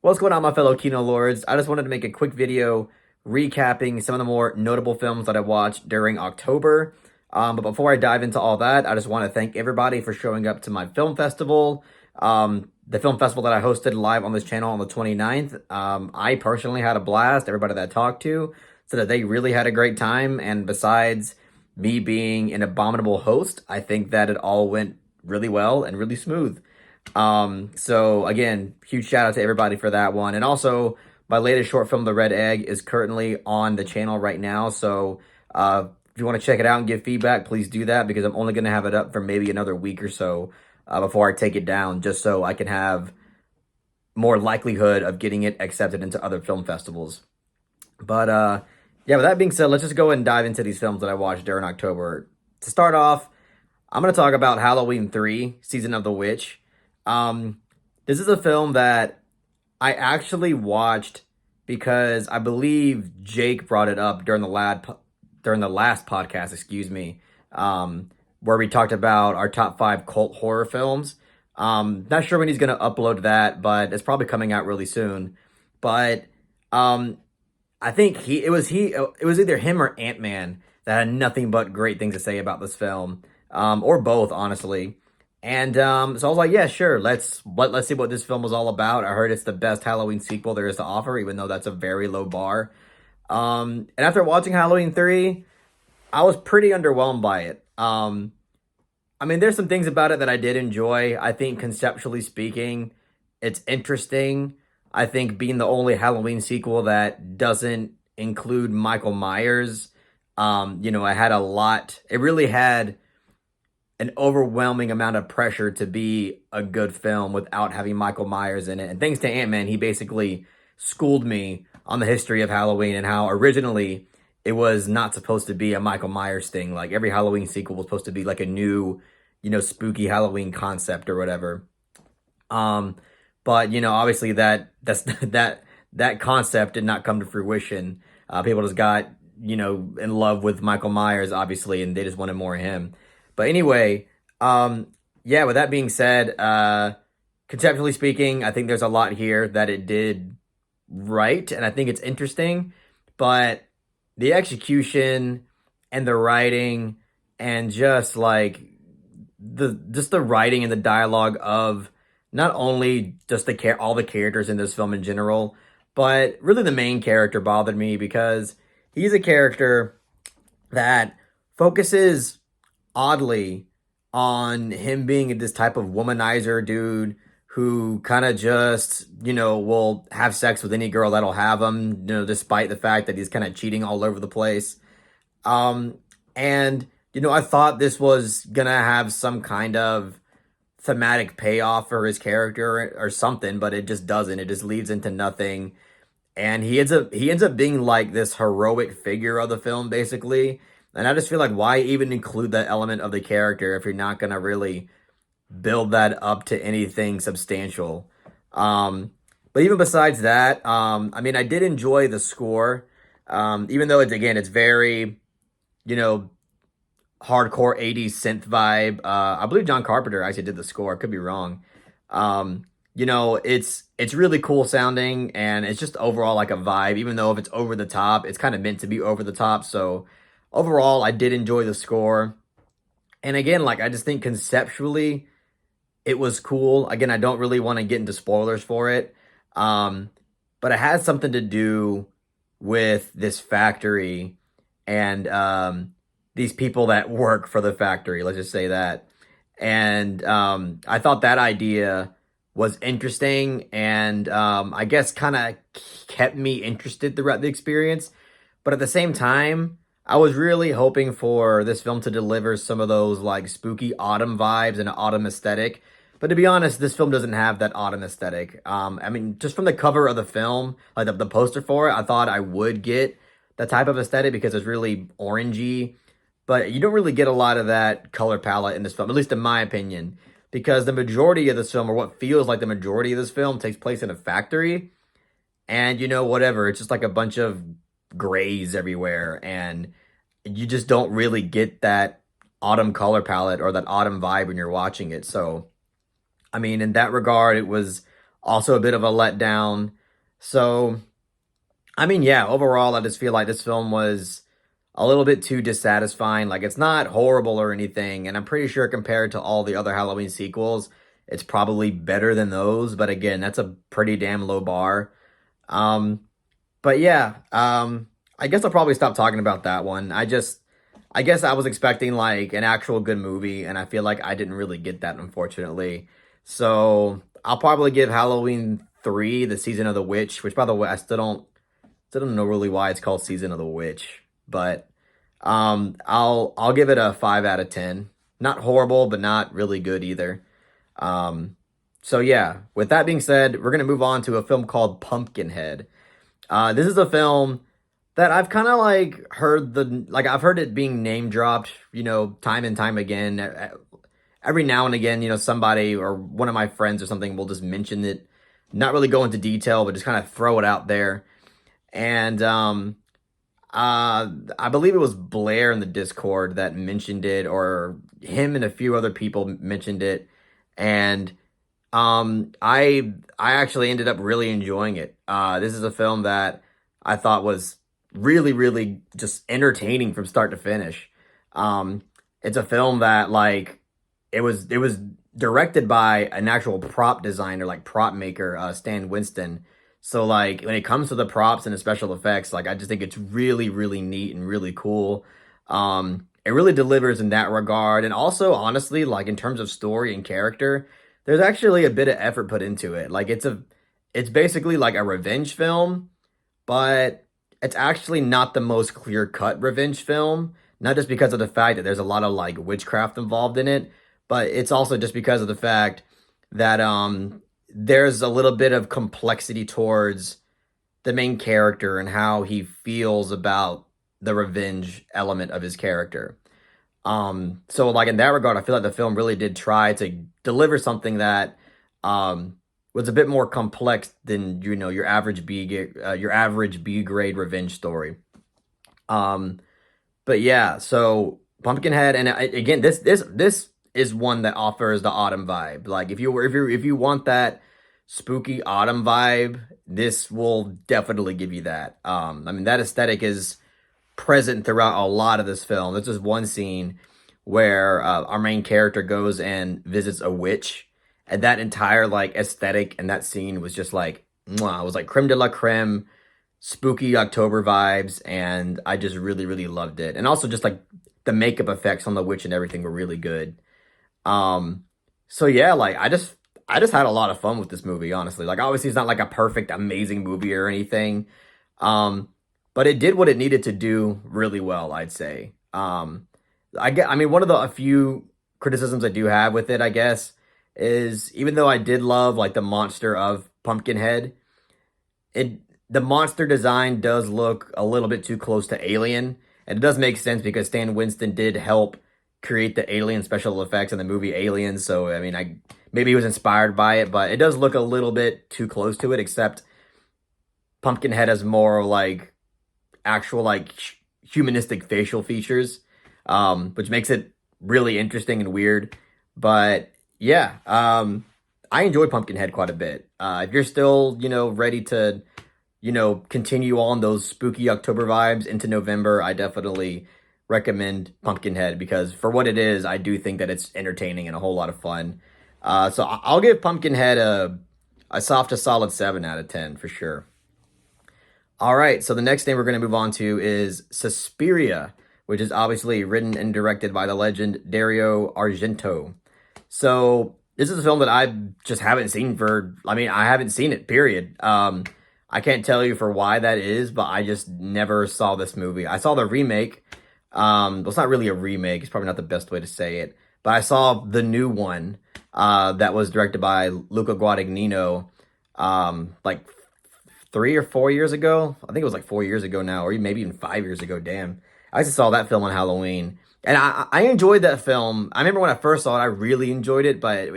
What's going on, my fellow Kino Lords? I just wanted to make a quick video recapping some of the more notable films that I watched during October. But before I dive into all that, I just want to thank everybody for showing up to my film festival. The film festival that I hosted live on this channel on the 29th. I personally had a blast. Everybody that I talked to said that they really had a great time. And besides me being an abominable host, I think that it all went really well and really smooth. So again, huge shout out to everybody for that one. And also, my latest short film, The Red Egg, is currently on the channel right now. So if you want to check it out and give feedback, please do that, because I'm only going to have it up for maybe another week or so before I take it down, just so I can have more likelihood of getting it accepted into other film festivals. But yeah, with that being said, let's just go and dive into these films that I watched during October. To start off, I'm going to talk about Halloween 3, Season of the Witch. This is a film that I actually watched because I believe Jake brought it up during the last podcast, excuse me, where we talked about our top 5 cult horror films. Not sure when he's going to upload that, but it's probably coming out really soon. But I think it was either him or Ant-Man that had nothing but great things to say about this film, or both, honestly. And so I was like, yeah, sure, let's see what this film was all about. I heard it's the best Halloween sequel there is to offer, even though that's a very low bar. And after watching Halloween 3, I was pretty underwhelmed by it. I mean, there's some things about it that I did enjoy. I think conceptually speaking, it's interesting. I think being the only Halloween sequel that doesn't include Michael Myers, I had a lot. It really had an overwhelming amount of pressure to be a good film without having Michael Myers in it. And thanks to Ant-Man, he basically schooled me on the history of Halloween and how originally it was not supposed to be a Michael Myers thing. Like, every Halloween sequel was supposed to be like a new, spooky Halloween concept or whatever. But obviously that concept did not come to fruition. People just got, in love with Michael Myers, obviously, and they just wanted more of him. But anyway, yeah, with that being said, conceptually speaking, I think there's a lot here that it did right, and I think it's interesting, but the execution and the writing and just like the writing and the dialogue of not only just all the characters in this film in general, but really the main character bothered me, because he's a character that focuses oddly on him being this type of womanizer dude who kind of just, will have sex with any girl that'll have him, despite the fact that he's kind of cheating all over the place. And, I thought this was gonna have some kind of thematic payoff for his character or something, but it just doesn't. It just leads into nothing. And he ends up being like this heroic figure of the film, basically. And I just feel like, why even include that element of the character if you're not gonna really build that up to anything substantial? But even besides that, I mean, I did enjoy the score, even though it's very, you know, hardcore 80s synth vibe. I believe John Carpenter actually did the score. I could be wrong. It's really cool sounding, and it's just overall like a vibe. Even though if it's over the top, it's kind of meant to be over the top. So overall, I did enjoy the score. And again, like, I just think conceptually it was cool. Again, I don't really want to get into spoilers for it. But it has something to do with this factory and these people that work for the factory. Let's just say that. And I thought that idea was interesting, and I guess kind of kept me interested throughout the experience. But at the same time, I was really hoping for this film to deliver some of those like spooky autumn vibes and autumn aesthetic. But to be honest, this film doesn't have that autumn aesthetic. I mean, just from the cover of the film, like the poster for it, I thought I would get that type of aesthetic because it's really orangey. But you don't really get a lot of that color palette in this film, at least in my opinion, because the majority of this film, or what feels like the majority of this film, takes place in a factory. And, whatever, it's just like a bunch of grays everywhere, and you just don't really get that autumn color palette or that autumn vibe when you're watching it. So, I mean, in that regard, it was also a bit of a letdown. So, I mean, yeah, overall, I just feel like this film was a little bit too dissatisfying. Like, it's not horrible or anything, and I'm pretty sure compared to all the other Halloween sequels, it's probably better than those. But again, that's a pretty damn low bar. Um, but yeah, I guess I'll probably stop talking about that one. I guess I was expecting like an actual good movie, and I feel like I didn't really get that, unfortunately. So I'll probably give Halloween 3, the Season of the Witch, which by the way, I still don't know really why it's called Season of the Witch, but I'll give it a 5 out of 10. Not horrible, but not really good either. Um, so yeah, with that being said, we're gonna move on to a film called Pumpkinhead. This is a film that I've kind of like I've heard it being name dropped, time and time again. Every now and again, somebody or one of my friends or something will just mention it, not really go into detail, but just kind of throw it out there. And I believe it was Blair in the Discord that mentioned it, or him and a few other people mentioned it, and I actually ended up really enjoying it. This is a film that I thought was really, really just entertaining from start to finish. Um, it's a film that like it was directed by an actual prop designer, like prop maker, Stan Winston. So like when it comes to the props and the special effects, like I just think it's really, really neat and really cool. It really delivers in that regard, and also honestly, like in terms of story and character, there's actually a bit of effort put into it. Like it's basically like a revenge film, but it's actually not the most clear-cut revenge film. Not just because of the fact that there's a lot of like witchcraft involved in it, but it's also just because of the fact that there's a little bit of complexity towards the main character and how he feels about the revenge element of his character. So like in that regard, I feel like the film really did try to deliver something that um was a bit more complex than your average B grade revenge story. Um, but yeah, so Pumpkinhead, and again, this is one that offers the autumn vibe. Like if you want that spooky autumn vibe, this will definitely give you that. I mean that aesthetic is present throughout a lot of this film. There's just one scene where our main character goes and visits a witch, and that entire like aesthetic and that scene was just like, mwah, it was like creme de la creme, spooky October vibes, and I just really, really loved it. And also just like the makeup effects on the witch and everything were really good. Um, so yeah, like I just had a lot of fun with this movie, honestly. Like obviously it's not like a perfect, amazing movie or anything. Um, but it did what it needed to do really well, I'd say. I mean, one of the a few criticisms I do have with it, I guess, is even though I did love like the monster of Pumpkinhead, it the monster design does look a little bit too close to Alien, and it does make sense because Stan Winston did help create the Alien special effects in the movie Alien. So I mean, I maybe he was inspired by it, but it does look a little bit too close to it. Except Pumpkinhead has more like actual like humanistic facial features, which makes it really interesting and weird. But yeah, I enjoy Pumpkinhead quite a bit. If you're still, ready to, continue on those spooky October vibes into November, I definitely recommend Pumpkinhead because for what it is, I do think that it's entertaining and a whole lot of fun. So I'll give Pumpkinhead a soft to solid 7 out of 10 for sure. All right, so the next thing we're going to move on to is Suspiria, which is obviously written and directed by the legend Dario Argento. So this is a film that I just haven't seen I mean, I haven't seen it, period. I can't tell you for why that is, but I just never saw this movie. I saw the remake. Well, it's not really a remake. It's probably not the best way to say it, but I saw the new one that was directed by Luca Guadagnino, like 3 or 4 years ago. I think it was like 4 years ago now, or maybe even 5 years ago. Damn. I just saw that film on Halloween. And I enjoyed that film. I remember when I first saw it, I really enjoyed it, but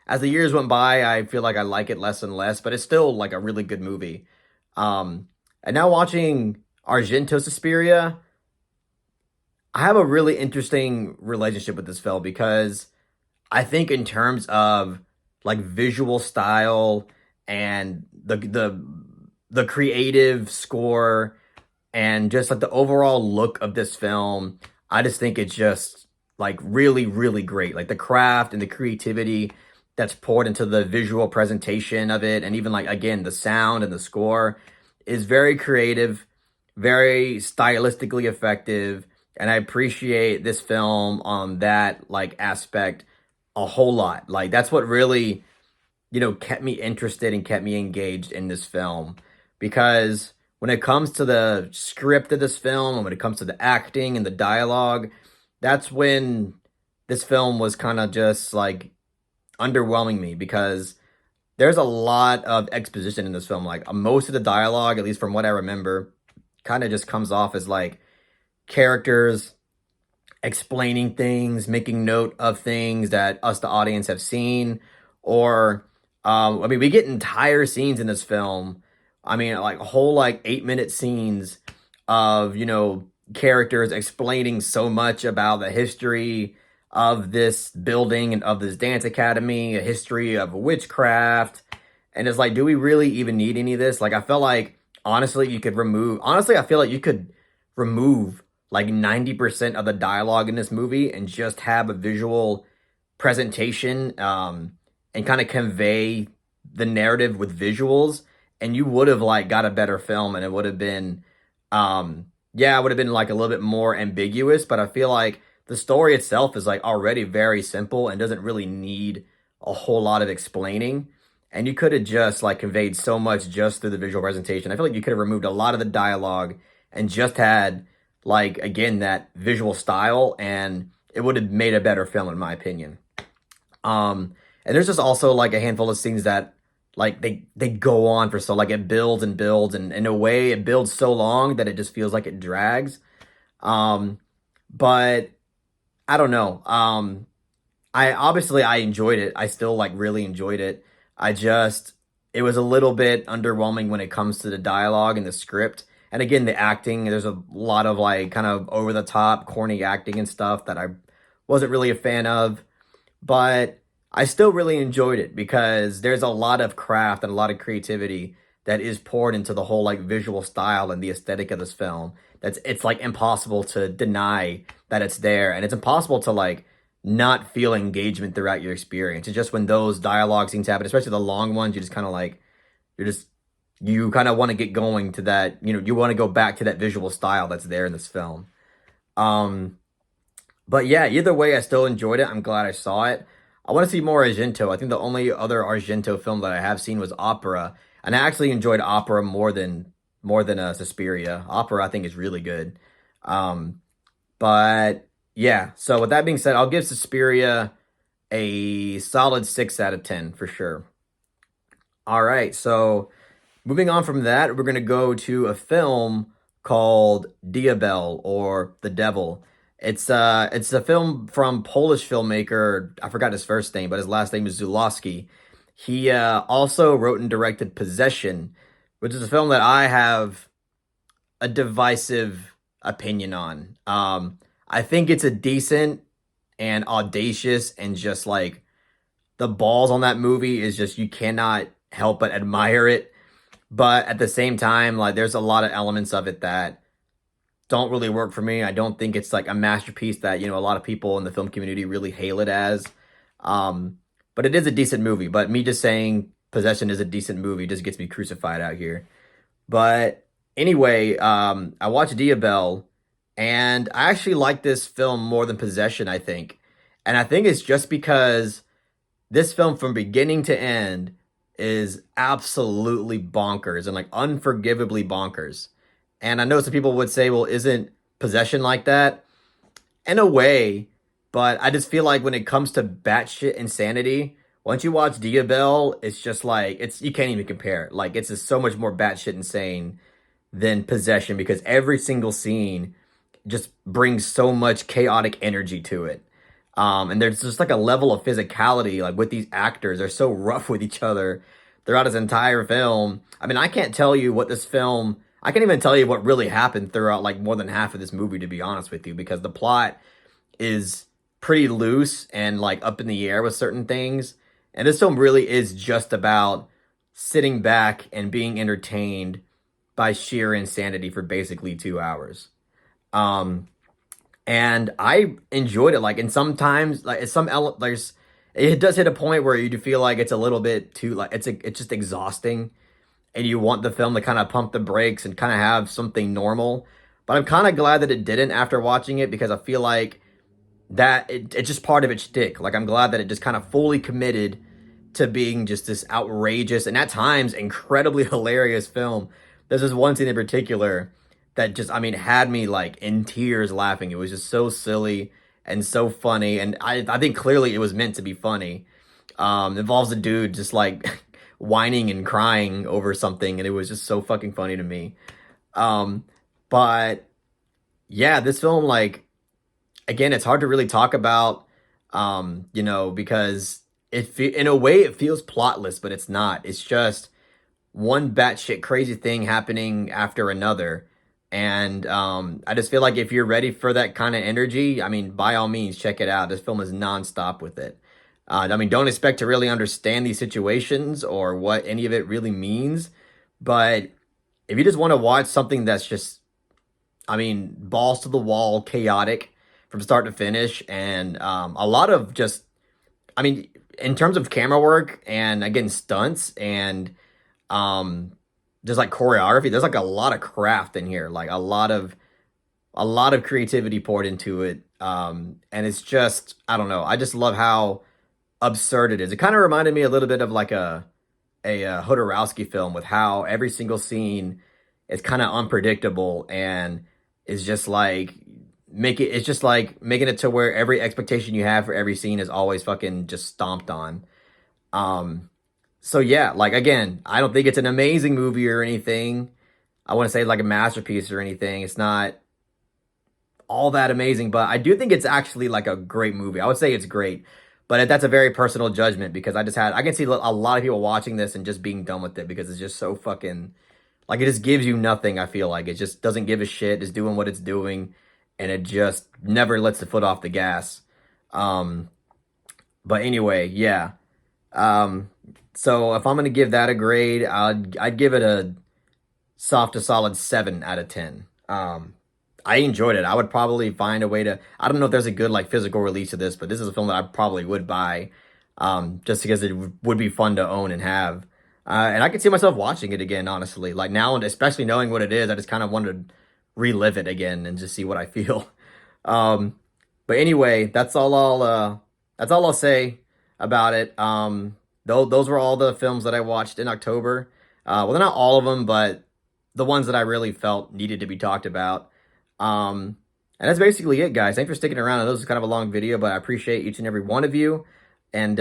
as the years went by, I feel like I like it less and less, but it's still like a really good movie. And now watching Argento Suspiria, I have a really interesting relationship with this film because I think in terms of like visual style and the creative score and just like the overall look of this film, I just think it's just like really, really great. Like the craft and the creativity that's poured into the visual presentation of it, and even like again, the sound and the score is very creative, very stylistically effective, and I appreciate this film on that like aspect a whole lot. Like that's what really, kept me interested and kept me engaged in this film. Because when it comes to the script of this film and when it comes to the acting and the dialogue, that's when this film was kind of just like underwhelming me, because there's a lot of exposition in this film. Like most of the dialogue, at least from what I remember, kind of just comes off as like characters explaining things, making note of things that us, the audience, have seen. Or, I mean, we get entire scenes in this film. I mean, like whole like 8-minute scenes of, characters explaining so much about the history of this building and of this dance academy, a history of witchcraft. And it's like, do we really even need any of this? Like, I felt like, honestly, I feel like you could remove like 90% of the dialogue in this movie and just have a visual presentation, and kind of convey the narrative with visuals, and you would have like got a better film, and it would have been, yeah, it would have been like a little bit more ambiguous. But I feel like the story itself is like already very simple and doesn't really need a whole lot of explaining, and you could have just like conveyed so much just through the visual presentation. I feel like you could have removed a lot of the dialogue and just had like again that visual style, and it would have made a better film in my opinion. And there's just also like a handful of scenes that like they go on for so, like it builds and builds, and in a way it builds so long that it just feels like it drags. um but I don't know. I enjoyed it. I still like really enjoyed it. I just It was a little bit underwhelming when it comes to the dialogue and the script. And again, the acting, there's a lot of like kind of over the top, corny acting and stuff that I wasn't really a fan of. But I still really enjoyed it because there's a lot of craft and a lot of creativity that is poured into the whole like visual style and the aesthetic of this film. It's like impossible to deny that it's there, and it's impossible to like not feel engagement throughout your experience. It's just when those dialogue scenes happen, especially the long ones, you just kind of like you're just you kind of want to get going to that, you want to go back to that visual style that's there in this film. Um but yeah, either way, I still enjoyed it. I'm glad I saw it. I want to see more Argento. I think the only other Argento film that I have seen was Opera, and I actually enjoyed Opera more than Suspiria. Opera, I think, is really good. Um, but yeah. So with that being said, I'll give Suspiria a solid 6 out of 10 for sure. All right. So moving on from that, we're going to go to a film called Diabel, or The Devil. It's a film from Polish filmmaker. I forgot his first name, but his last name is Zulawski. He also wrote and directed Possession, which is a film that I have a divisive opinion on. I think it's a decent and audacious, and just like the balls on that movie is just, you cannot help but admire it. But at the same time, like there's a lot of elements of it that don't really work for me. I don't think it's like a masterpiece that, a lot of people in the film community really hail it as. Um, but it is a decent movie. But me just saying Possession is a decent movie just gets me crucified out here. But anyway, I watched Diabel, and I actually like this film more than Possession, I think. And I think it's just because this film from beginning to end is absolutely bonkers and like unforgivably bonkers. And I know some people would say, well, isn't Possession like that? In a way, but I just feel like when it comes to batshit insanity, once you watch Diabel, it's just like you can't even compare it. Like it's just so much more batshit insane than Possession, because every single scene just brings so much chaotic energy to it. And there's just like a level of physicality, like with these actors. They're so rough with each other throughout this entire film. I mean, I can't tell you what this film, I can't even tell you what really happened throughout like more than half of this movie, to be honest with you, because the plot is pretty loose and like up in the air with certain things. And this film really is just about sitting back and being entertained by sheer insanity for basically 2 hours. Um, and I enjoyed it. Like, and sometimes, like, there's, it does hit a point where you do feel like it's a little bit too, like, it's just exhausting, and you want the film to kind of pump the brakes and kind of have something normal. But I'm kind of glad that it didn't after watching it, because I feel like that it's just part of its shtick. Like, I'm glad that it just kind of fully committed to being just this outrageous and at times incredibly hilarious film. There's this one scene in particular that just, I mean, had me like in tears laughing. It was just so silly and so funny, and I think clearly it was meant to be funny. It involves a dude just like whining and crying over something, and it was just so fucking funny to me. Um, but yeah, this film, like, again, it's hard to really talk about, because in a way it feels plotless, but it's not. It's just one batshit crazy thing happening after another. And I just feel like if you're ready for that kind of energy, I mean, by all means, check it out. This film is nonstop with it. I mean, don't expect to really understand these situations or what any of it really means. But if you just want to watch something that's just, I mean, balls to the wall, chaotic from start to finish, and a lot of just, I mean, in terms of camera work and again stunts and um, just like choreography, there's like a lot of craft in here, like a lot of creativity poured into it, and it's just, I don't know, I just love how absurd it is. It kind of reminded me a little bit of like a Hodorowski film, with how every single scene is kind of unpredictable and is just like it's just like making it to where every expectation you have for every scene is always fucking just stomped on. Um, so yeah, like, again, I don't think it's an amazing movie or anything. I want to say like a masterpiece or anything. It's not all that amazing, but I do think it's actually like a great movie. I would say it's great, but that's a very personal judgment, because I can see a lot of people watching this and just being done with it because it's just so fucking, like, it just gives you nothing. I feel like it just doesn't give a shit. It's doing what it's doing, and it just never lets the foot off the gas. Um, but anyway, yeah. Um, so if I'm gonna give that a grade, I'd give it a soft to solid 7 out of 10. I enjoyed it. I would probably find a way to. I don't know if there's a good like physical release of this, but this is a film that I probably would buy, just because it would be fun to own and have. And I could see myself watching it again, honestly. Like now, and especially knowing what it is, I just kind of want to relive it again and just see what I feel. Um, but anyway, that's all I'll say about it. Though those were all the films that I watched in October. Well, they're not all of them, but the ones that I really felt needed to be talked about. Um, and that's basically it, guys. Thanks for sticking around. I know this is kind of a long video, but I appreciate each and every one of you. And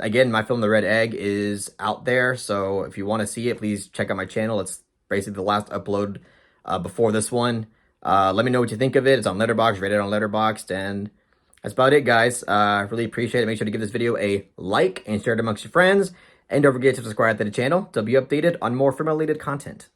again, my film, The Red Egg, is out there. So if you want to see it, please check out my channel. It's basically the last upload before this one. Let me know what you think of it. It's on Letterboxd, rated on Letterboxd, and that's about it, guys. I really appreciate it. Make sure to give this video a like and share it amongst your friends. And don't forget to subscribe to the channel to be updated on more film-related content.